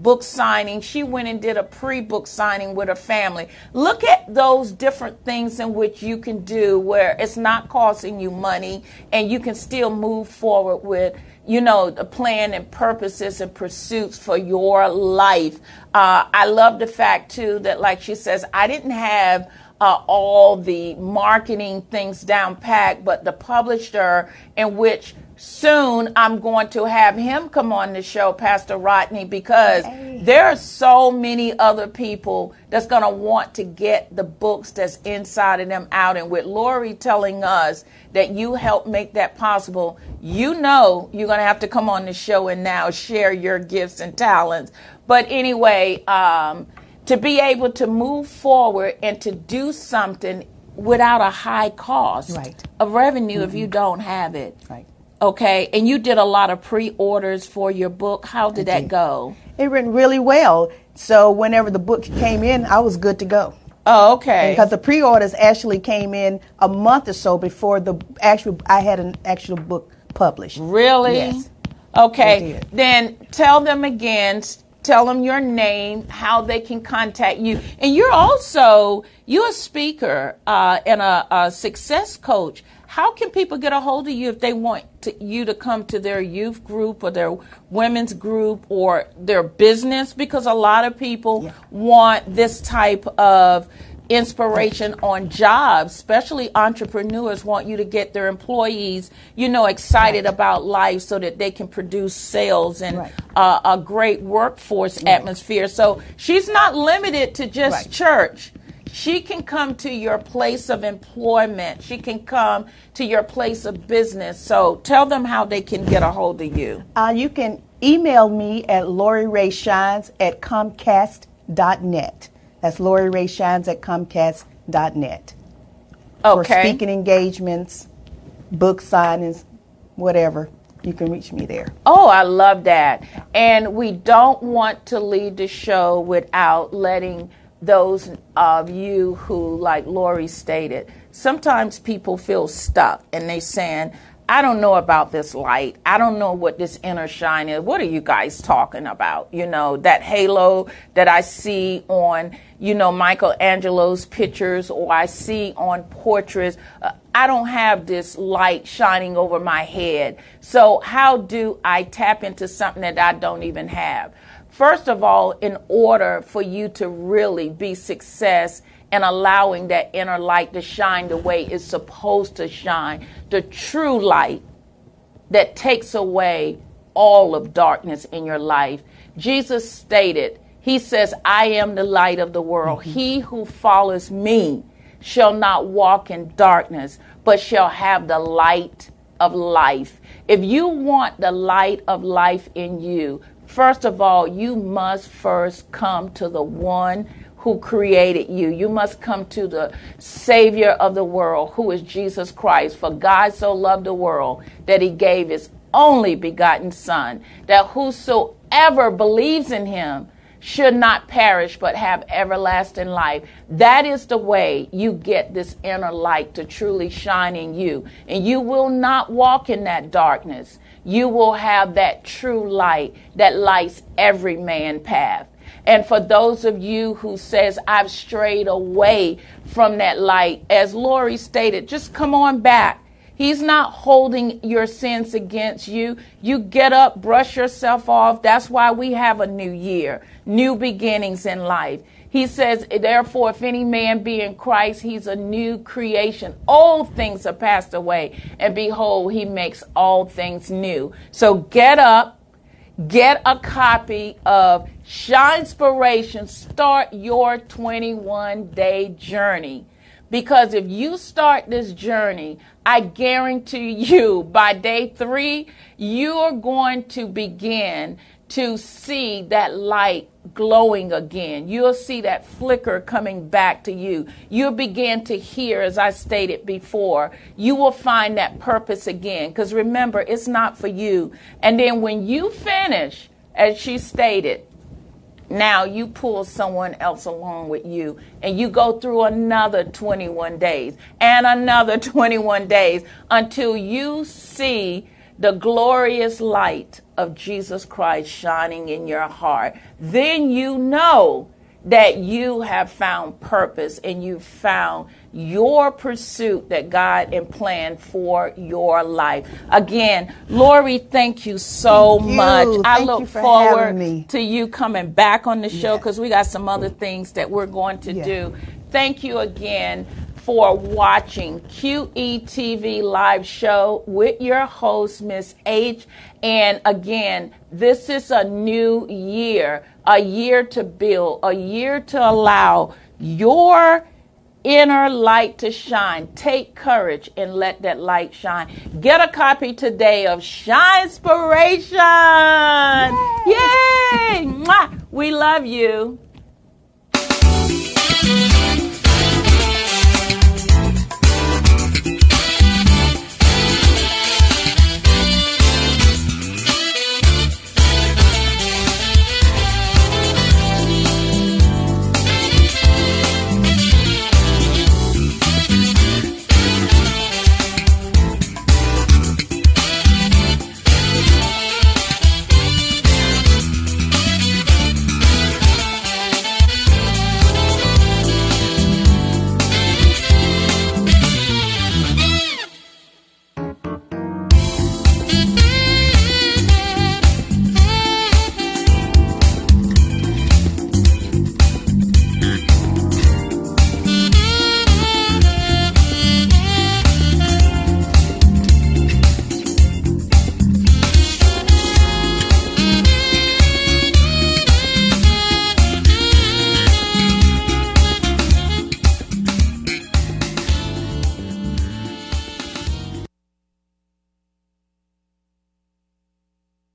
[SPEAKER 1] book signing. She went and did a pre-book signing with her family. Look at those different things in which you can do where it's not costing you money, and you can still move forward with, you know, the plan and purposes and pursuits for your life. I love the fact, too, that, like she says, I didn't have all the marketing things down packed, but the publisher, in which soon I'm going to have him come on the show, Pastor Rodney, because there are so many other people that's going to want to get the books that's inside of them out. And with Lori telling us that you helped make that possible, you know you're going to have to come on the show and now share your gifts and talents. But anyway, to be able to move forward and to do something without a high cost of revenue if you don't have it.
[SPEAKER 4] Right.
[SPEAKER 1] Okay, and you did a lot of pre-orders for your book. How did that go?
[SPEAKER 4] It went really well. So whenever the book came in, I was good to go.
[SPEAKER 1] Oh, okay.
[SPEAKER 4] Because the pre-orders actually came in a month or so before I had an actual book published.
[SPEAKER 1] Really?
[SPEAKER 4] Yes.
[SPEAKER 1] Okay, then tell them again. Tell them your name, how they can contact you. And you're a speaker and a success coach. How can people get a hold of you if they want you to come to their youth group or their women's group or their business? Because a lot of people want this type of inspiration on jobs, especially entrepreneurs want you to get their employees, you know, excited about life so that they can produce sales and a great workforce atmosphere. So she's not limited to just church. She can come to your place of employment. She can come to your place of business. So tell them how they can get a hold of you. You can email me at LoriRayShines@Comcast.net. That's LoriRayShines@Comcast.net. For speaking engagements, book signings, whatever, you can reach me there. Oh, I love that. And we don't want to leave the show without letting those of you who, like Lori stated, sometimes people feel stuck and they saying, I don't know about this light. I don't know what this inner shine is. What are you guys talking about? You know, that halo that I see on, you know, Michelangelo's pictures, or I see on portraits. I don't have this light shining over my head. So how do I tap into something that I don't even have? First of all, in order for you to really be success and allowing that inner light to shine the way it's supposed to shine, the true light that takes away all of darkness in your life. Jesus stated, he says, I am the light of the world. Mm-hmm. He who follows me shall not walk in darkness, but shall have the light of life. If you want the light of life in you, first of all, you must first come to the one who created you. You must come to the Savior of the world, who is Jesus Christ. For God so loved the world that he gave his only begotten Son, that whosoever believes in him should not perish but have everlasting life. That is the way you get this inner light to truly shine in you. And you will not walk in that darkness. You will have that true light that lights every man's path. And for those of you who says, I've strayed away from that light, as Lori stated, just come on back. He's not holding your sins against you. You get up, brush yourself off. That's why we have a new year, new beginnings in life. He says, therefore, if any man be in Christ, he's a new creation. Old things are passed away, and behold, he makes all things new. So get up. Get a copy of Shinespiration. Start your 21-day journey. Because if you start this journey, I guarantee you by day 3, you're going to begin to see that light glowing again. You'll see that flicker coming back to you. You'll begin to hear, as I stated before, you will find that purpose again. Because remember, it's not for you. And then when you finish, as she stated, now you pull someone else along with you, and you go through another 21 days and another 21 days until you see the glorious light of Jesus Christ shining in your heart. Then you know that you have found purpose and you found your pursuit that God and planned for your life. Again, Lori, thank you so much. I look forward to you coming back on the show, because we got some other things that we're going to do. Thank you again for watching QETV Live Show with your host, Miss H. And again, this is a new year, a year to build, a year to allow your inner light to shine. Take courage and let that light shine. Get a copy today of Shinespiration. Yay! Mwah! We love you.